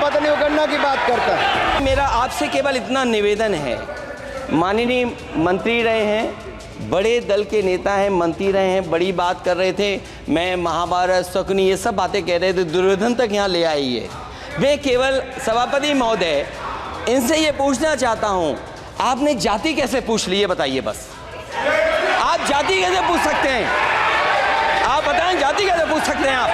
पता नहीं वो गन्ना की बात करता है। मेरा आपसे केवल इतना निवेदन है, माननीय मंत्री रहे हैं, बड़े दल के नेता हैं, मंत्री रहे हैं, बड़ी बात कर रहे थे, मैं महाभारत शकुनी ये सब बातें कह रहे थे, दुर्योधन तक यहाँ ले आई है। वे केवल सभापति महोदय, इनसे ये पूछना चाहता हूँ, आपने जाति कैसे पूछ ली है बताइए बस। आप जाति कैसे पूछ सकते हैं? आप बताएं जाति कैसे पूछ सकते हैं? आप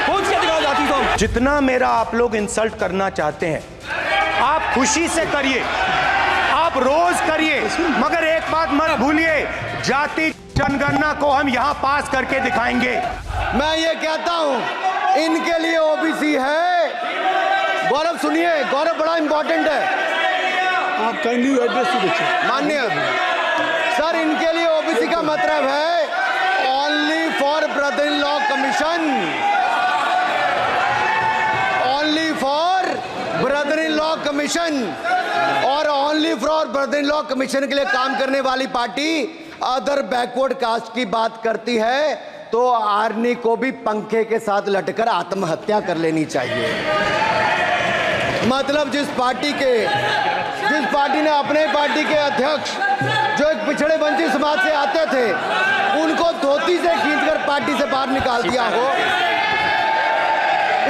पूछ के दिखाओ जाति को। जितना मेरा आप लोग इंसल्ट करना चाहते हैं आप खुशी से करिए, आप रोज करिए, मगर एक बात मत भूलिए, जाति जनगणना को हम यहाँ पास करके दिखाएंगे। मैं ये कहता हूँ इनके लिए ओबीसी है। गौरव सुनिए, गौरव बड़ा इंपॉर्टेंट है, आप kindly address to the chair. माननीय सर, इनके लिए ओबीसी का मतलब है only for brother in law commission, only for brother in law commission. और only for brother in law commission के लिए काम करने वाली पार्टी अदर बैकवर्ड कास्ट की बात करती है तो आर्मी को भी पंखे के साथ लटकर आत्महत्या कर लेनी चाहिए। मतलब जिस पार्टी ने अपने पार्टी के अध्यक्ष जो एक पिछड़े वंचित समाज से आते थे उनको धोती से खींचकर पार्टी से बाहर निकाल दिया हो,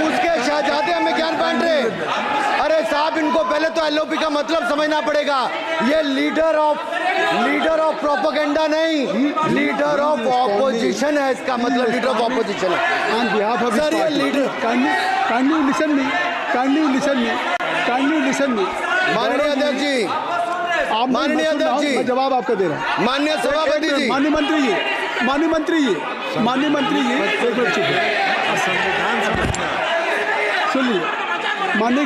उसके शहजादे हमें ज्ञान बांट रहे। अरे साहब, इनको पहले तो एलओपी का मतलब समझना पड़ेगा। ये लीडर ऑफ प्रोपेगेंडा नहीं, लीडर ऑफ ऑपोजिशन है। इसका मतलब लीडर ऑफ ऑपोजिशन है। ऑन बिहाफ ऑफ सर, ये लीडर काइंडली लिसन मी। माननीय अध्यक्ष जी, माननीय अध्यक्ष जी, मैं जवाब आपका दे रहा हूँ। माननीय सभापति जी, माननीय मंत्री जी, एक मिनट चुप सुनिए। माननीय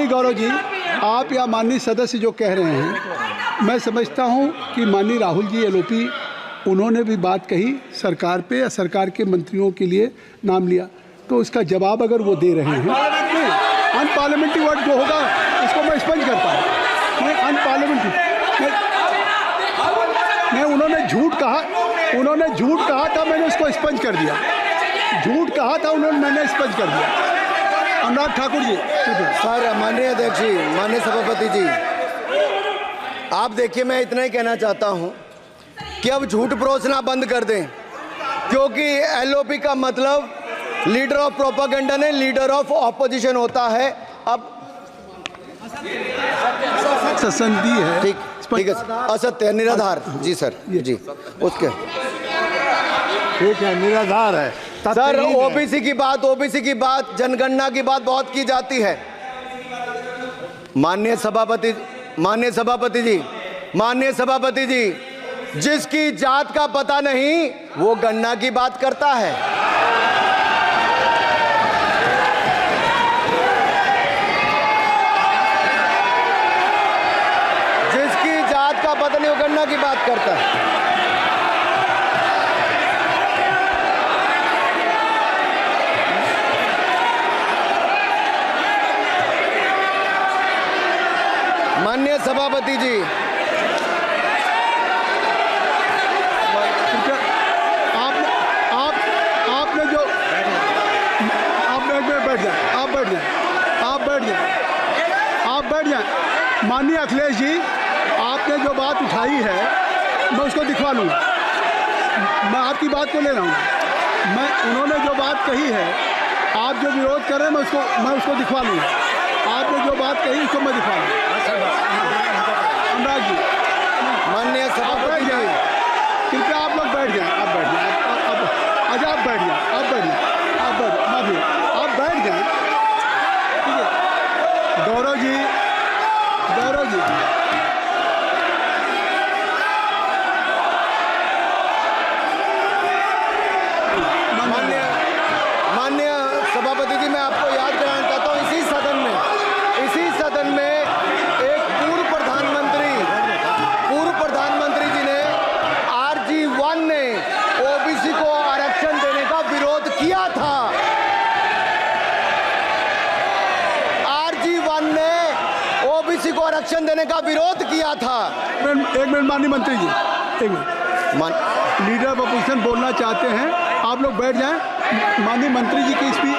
गौरव जी, आप या माननीय सदस्य जो कह रहे हैं, मैं समझता हूं कि माननीय राहुल जी एलओपी उन्होंने भी बात कही सरकार पे या सरकार के मंत्रियों के लिए नाम लिया, तो उसका जवाब अगर वो दे रहे हैं, अनपार्लियामेंट्री वर्ड जो होगा उसको मैं स्पंज करता हूँ। मैं अनपार्लियामेंट्री मैं उन्होंने झूठ कहा था, मैंने उसको स्पंज कर दिया। झूठ कहा था उन्होंने, मैंने स्पंज कर दिया। अनुराग ठाकुर जी। सर, माननीय अध्यक्ष जी, माननीय सभापति जी, आप देखिए, मैं इतना ही कहना चाहता हूं कि अब झूठ परोसना बंद कर दें, क्योंकि एलओपी का मतलब लीडर ऑफ प्रोपेगेंडा नहीं, लीडर ऑफ ऑपोजिशन होता है। अब संधि है, ठीक है, असत्य निराधार। जी सर, जी उसके ठीक है, निराधार है सर। ओबीसी की बात, जनगणना की बात बहुत की जाती है। माननीय सभापति जी, जिसकी जात का पता नहीं वो गन्ना की बात करता है। जिसकी जात का पता नहीं वो गन्ना की बात करता है। माननीय सभापति जी, आपने जो आप बैठ जाए। माननीय अखिलेश जी, आपने जो बात उठाई है मैं उसको दिखवा लूँगा। मैं आपकी बात को ले रहा हूँ। उन्होंने जो बात कही है, आप जो विरोध कर रहे हैं, मैं उसको दिखवा लूँगा। आपने जो बात कही उसको मैं दिखा लूँगा। अनुराग जी, माननीय सभापति जी, कृपया आप लोग बैठ जाएं। आप बैठ जाएं। अच्छा, आप बैठ जाएं। ठीक है। गौरव जी, माननीय सभापति जी, मैं आपको याद कराना चाहता हूँ, इसी सदन में एक पूर्व प्रधानमंत्री जी ने RG1 ने ओबीसी को आरक्षण देने का विरोध किया था। RG1 ने ओबीसी को आरक्षण देने का विरोध किया था। एक मिनट माननीय मंत्री जी, एक मिनट। लीडर ऑफ अपोजिशन बोलना चाहते हैं, आप लोग बैठ जाएं। माननीय मंत्री जी की स्पीच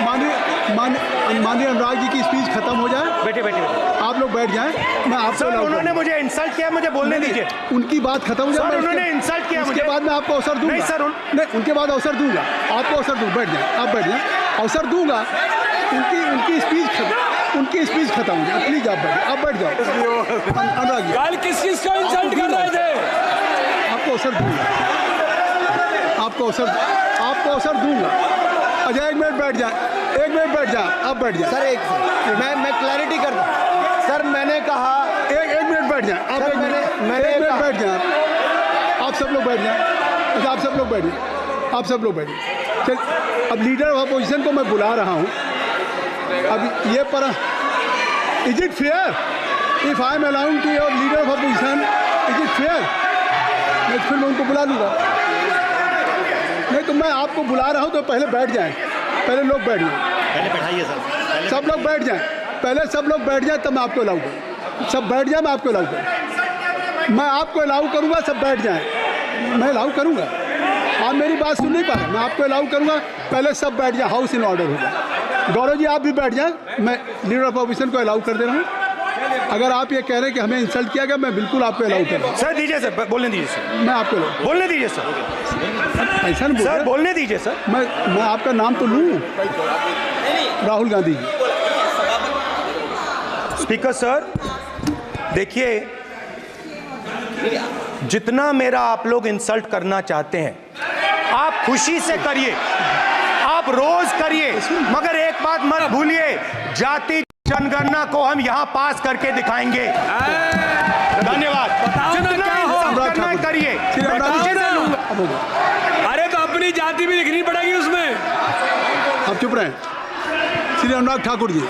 माननीय अनुराग जी की स्पीच खत्म हो जाए। बैठे बैठे बैठे। आप लोग बैठ जाएं, मैं आपको सर allow उन्होंने करूंगा। मुझे इंसल्ट किया, मुझे बोलने दीजिए। उनकी बात खत्म हो जाए। सर मैं उन्होंने उसके- इंसल्ट किया उसके मुझे। बाद मैं आपको अवसर दूंगा। नहीं सर, नहीं, उनके बाद अवसर दूंगा, आपको अवसर दूंगा। बैठ जाए, आप बैठ जाए, अवसर दूंगा। उनकी स्पीच खत्म हो जाए। प्लीज आप बैठ जाओ। अनुराग जी, कल किस को इंसल्ट कर रहे थे? आपको अवसर दूंगा, आपको अवसर दूंगा। अजय एक मिनट बैठ जाए, आप बैठ जाए। सर एक मैं क्लैरिटी कर दूं। सर मैंने कहा एक मिनट बैठ जाए आप। सर, एक मिनट बैठ जाए आप सब लोग बैठ जाए। अच्छा, आप सब लोग बैठ जाए। चल, अब लीडर ऑफ अपोजिशन को मैं बुला रहा हूँ। अब ये पर is it fair if I am allowing to your leader of opposition, is it fair? मैं फिर मैं उनको बुला लूँगा। नहीं तो मैं आपको बुला रहा हूँ तो पहले बैठ जाएं, पहले लोग बैठ जाएं, पहले बैठाइए सर। सब लोग बैठ जाएं, पहले सब लोग बैठ जाएं तब मैं आपको अलाउ करूँ। सब बैठ जाए, मैं आपको अलाउ करूँ। मैं आपको अलाउ करूँगा, सब बैठ जाएं, मैं अलाउ करूँगा। आप मेरी बात सुन नहीं पा रहे, मैं आपको अलाउ करूँगा। पहले सब बैठ जाए, हाउस इन ऑर्डर होगा। गौरव जी आप भी बैठ जाएं, मैं लीडर ऑफ अपोजिशन को अलाउ कर दे रहा हूँ। अगर आप ये कह रहे हैं कि हमें इंसल्ट किया गया, मैं बिल्कुल आपको अलाउ कर रहा हूँ। सर दीजिए सर, बोलने दीजिए सर। मैं आपको बोलने दीजिए सर। ऐसा नहीं सर बोल बोलने दीजिए सर। मैं आपका नाम तो लूँ, राहुल गांधी जी। स्पीकर सर देखिए, जितना मेरा आप लोग इंसल्ट करना चाहते हैं आप खुशी से करिए, आप रोज करिए, मगर एक बात मत भूलिए, जाति जनगणना को हम यहां पास करके दिखाएंगे। धन्यवाद। जितना इंसल्ट करना है करिए। खुशी से लूंगा। अरे तो अपनी जाति भी लिखनी पड़ेगी उसमें। आप चुप रहें। श्री अनुराग ठाकुर जी,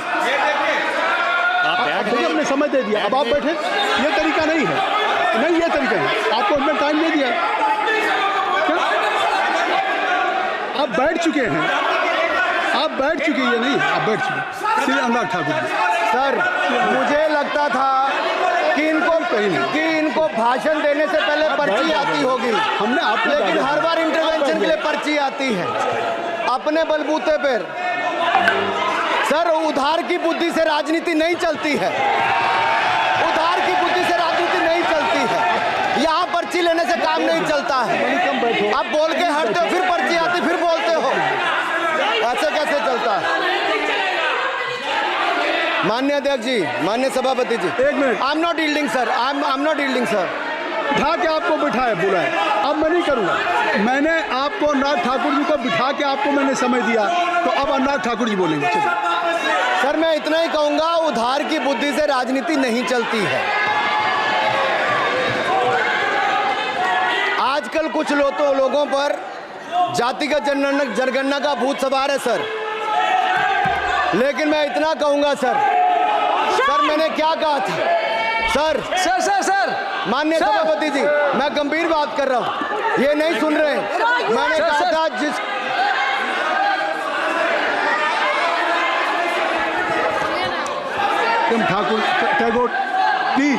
देखिए हमने समय दे दिया, अब आप बैठे। ये तरीका नहीं है, नहीं ये तरीका है। आपको हमने टाइम दे दिया, क्या? आप बैठ चुके हैं, आप बैठ चुके हैं। ये नहीं, आप बैठ चुके। श्री अनुराग ठाकुर जी, सर मुझे लगता था कि इनको भाषण देने से पहले पर्ची आती होगी, हमने आपको लेकिन हर बार इंटरवेंशन के लिए पर्ची आती है अपने बलबूते पर। सर उधार की बुद्धि से राजनीति नहीं चलती है, उधार की बुद्धि से राजनीति नहीं चलती है। यहाँ पर्ची लेने से काम नहीं चलता है। आप बोल के हटते हो, फिर पर्ची आती, फिर बोलते हो, ऐसे कैसे चलता है? माननीय अध्यक्ष जी, माननीय सभापति जी, एक minute. I am not yielding sir, I am not yielding sir. बिठा के आपको बिठाया, बुलाया, अब मैं नहीं करूँगा। मैंने आपको अनुराग ठाकुर जी को बिठा के आपको मैंने समय दिया, तो अब अनुराग ठाकुर जी बोलेंगे। चलिए सर मैं इतना ही कहूंगा, उधार की बुद्धि से राजनीति नहीं चलती है। आजकल कुछ लोगों पर जातिगत जनगणना का भूत सवार है सर, लेकिन मैं इतना कहूंगा सर मैंने क्या कहा था सर माननीय सभापति जी, मैं गंभीर बात कर रहा हूं, ये नहीं सुन रहे। मैंने कहा था ठाकुर टैगोर प्लीज।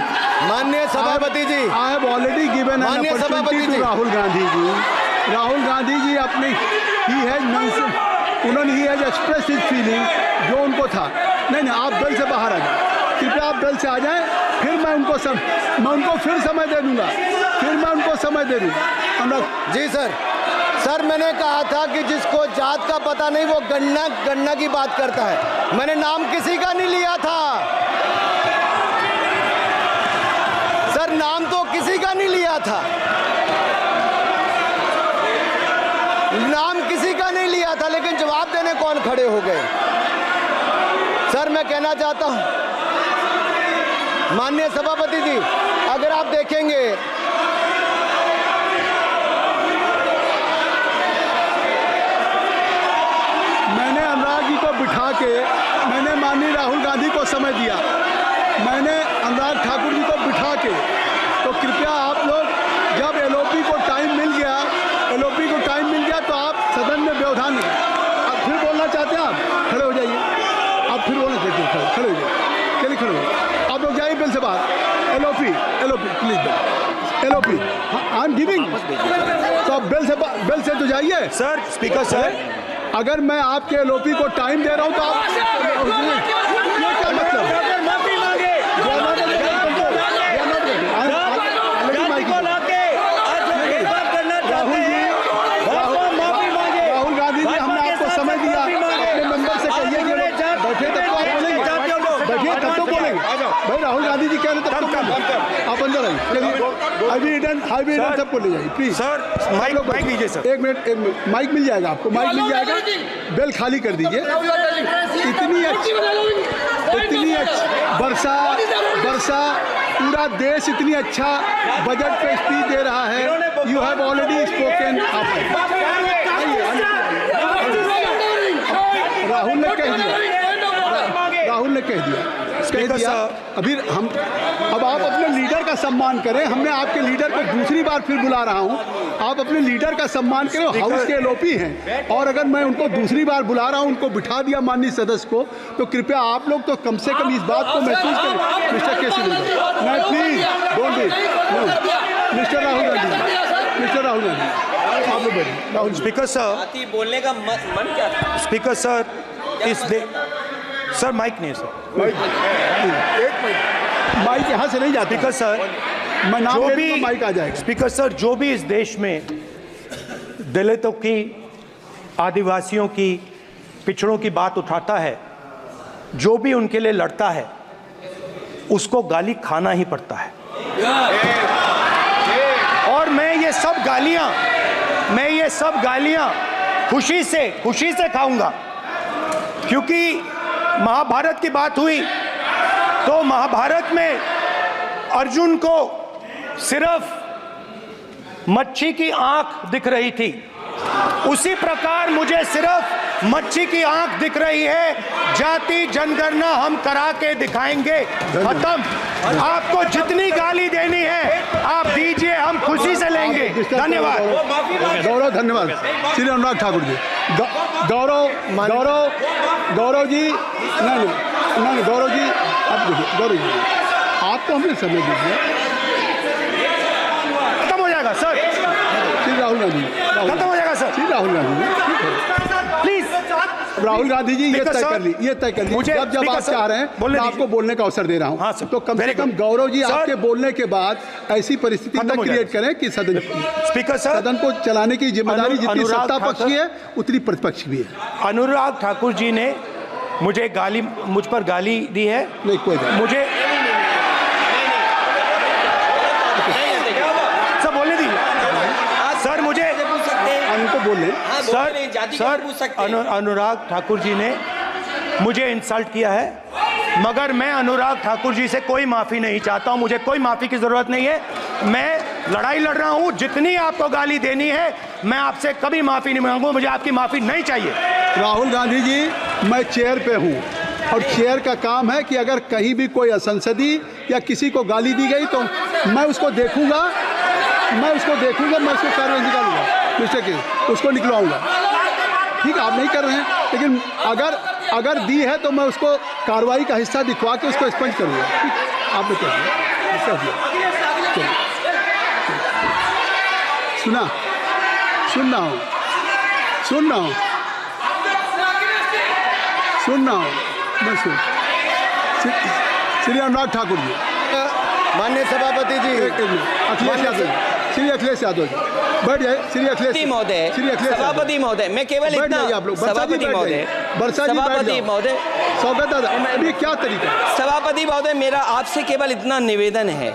माननीय सभापति जी, I have already given an माननीय सभापति अपॉर्चुनिटी जी। टू राहुल गांधी जी। राहुल गांधी जी अपनी ही हैज एक्सप्रेस हिज फीलिंग, जो उनको था। नहीं आप बेल से बाहर आ जाए, कृपया आप बेल से आ जाएं, फिर मैं उनको फिर समय दे दूंगा। जी सर मैंने कहा था कि जिसको जात का पता नहीं वो गणना की बात करता है। मैंने नाम किसी का नहीं लिया था सर, नाम तो किसी का नहीं लिया था, नाम किसी का नहीं लिया था, लेकिन जवाब देने कौन खड़े हो गए? सर मैं कहना चाहता हूं माननीय सभापति जी, अगर आप देखेंगे मैंने अनुराग जी को बिठा के मैंने माननीय राहुल गांधी को समय दिया, मैंने अनुराग ठाकुर जी को बिठा के, तो कृपया आप लोग जब एलओपी को टाइम मिल गया तो आप सदन में व्यवधान नहीं। आप फिर बोलना चाहते हैं, आप खड़े हो जाइए, आप फिर बोलना चाहते हैं, खड़े हो जाइए, चलिए खड़े हो, आप लोग जाइए बिल से बाहर। LOP please, LOP I am giving, तो आप बेल से तो जाइए। सर स्पीकर सर अगर मैं आपके एलओपी को टाइम दे रहा हूं तो आप ये क्या मतलब है? राहुल गांधी जी, हमने आपको समय दिया, अपने मेंबर से कहिए कि बैठे तब तो आप बोलेंगे, बैठिए तब तो बोलेंगे भाई। राहुल गांधी जी कह रहे तब तो बोलेंगे, आप अंदर आइए। हाईवे सबको ले जाइए प्लीज। सर माइक लीजिए सर। एक मिनट माइक मिल जाएगा आपको, माइक मिल जाएगा। बेल खाली कर दीजिए। इतनी अच्छी वर्षा पूरा देश इतनी अच्छा बजट पे स्पीच दे रहा है। You have already spoken. Rahul ने कह दिया अभी हम अब आप अपने लीडर का सम्मान करें। हमने आपके लीडर को दूसरी बार फिर बुला रहा हूं, आप अपने लीडर का सम्मान करें। हाउस के एलओपी हैं और अगर मैं उनको दूसरी बार बुला रहा हूं, उनको बिठा दिया माननीय सदस्य को, तो कृपया आप लोग तो कम से कम इस बात को महसूस करें। मिस्टर केसी नहीं, please don't be mister Rahul Gandhi, आप लोग बैठिए। राहुल स्पीकर सर, बोलने का मन क्या था? स्पीकर सर, सर माइक नहीं सर, माइक यहाँ से नहीं जाता। स्पीकर सर, मैं नाम जो ले भी लूँगा, माइक आ जाएगा। स्पीकर सर, जो भी इस देश में दलितों की, आदिवासियों की, पिछड़ों की बात उठाता है, जो भी उनके लिए लड़ता है, उसको गाली खाना ही पड़ता है। और मैं ये सब गालियां खुशी से खाऊंगा, क्योंकि महाभारत की बात हुई तो महाभारत में अर्जुन को सिर्फ मच्छी की आंख दिख रही थी, उसी प्रकार मुझे सिर्फ मच्छी की आंख दिख रही है। जाति जनगणना हम करा के दिखाएंगे, खत्म। आपको जितनी गाली देनी है आप दीजिए, हम खुशी से लेंगे। धन्यवाद गौरव, धन्यवाद श्री अनुराग ठाकुर जी। गौरव जी, नहीं गौरव जी, आप देखिए गौरव जी, आपको हमने समय दीजिए, खत्म हो जाएगा सर। श्री राहुल गांधी, खत्म हो जाएगा सर। श्री राहुल गांधी प्लीज राहुल गांधी जी, ये तय कर ली। मुझे जब आप चाह रहे हैं मैं आपको बोलने का अवसर दे रहा हूं। हाँ सर, तो कम से कम गौरव जी आपके बोलने के बाद ऐसी परिस्थिति न क्रिएट करें कि सदन को चलाने की जिम्मेदारी जितनी सत्ता पक्ष की है उतनी प्रतिपक्ष भी है। अनुराग ठाकुर जी ने मुझ पर गाली दी है। नहीं, कोई बात मुझे सब बोलने दीजिए सर। मुझे उनको बोले सर, अनुराग ठाकुर जी ने मुझे इंसल्ट किया है, मगर मैं अनुराग ठाकुर जी से कोई माफ़ी नहीं चाहता हूं। मुझे कोई माफ़ी की ज़रूरत नहीं है। मैं लड़ाई लड़ रहा हूं, जितनी आपको गाली देनी है मैं आपसे कभी माफ़ी नहीं मांगूंगा। मुझे आपकी माफ़ी नहीं चाहिए। राहुल गांधी जी, मैं चेयर पे हूँ और चेयर का काम है कि अगर कहीं भी कोई असंसदीय या किसी को गाली दी गई तो मैं उसको देखूंगा, मैं उसको कार्रवाई निकालूंगा, मिस्टर के उसको निकलवाऊंगा। ठीक है, आप नहीं कर रहे हैं, लेकिन अगर दी है तो मैं उसको कार्रवाई का हिस्सा दिखवा के उसको स्पंज करूंगा। ठीक, आपने कह दिया। सुन रहा हूँ मैं श्री अनुराग ठाकुर जी, माननीय सभापति जी, श्री अखिलेश यादव जी बैठ जाए। श्री अखिलेश सभापति महोदय, मैं केवल इतना, सभापति महोदय, स्वागत दादा, अभी क्या तरीका? सभापति महोदय, मेरा आपसे केवल इतना निवेदन है।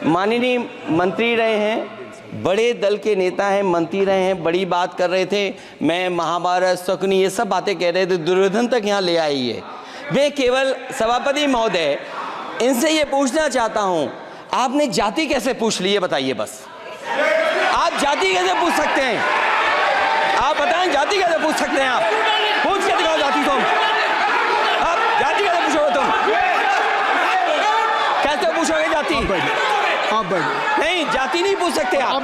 माननीय मंत्री रहे हैं, बड़े दल के नेता हैं, मंत्री रहे हैं, बड़ी बात कर रहे थे। मैं महाभारत, शकुनी, ये सब बातें कह रहे थे, दुर्योधन तक यहाँ ले आई है। मैं केवल सभापति महोदय इनसे ये पूछना चाहता हूँ, आपने जाति कैसे पूछ ली है बताइए बस। आप जाति कैसे पूछ सकते हैं? आप बताएं, जाति कैसे पूछ सकते हैं? आप पूछ के दिखाओ जाति तुम। आप जाति कैसे पूछोगे तुम? कैसे पूछोगे जाति? आप बैठ, नहीं, जाति नहीं पूछ सकते आप।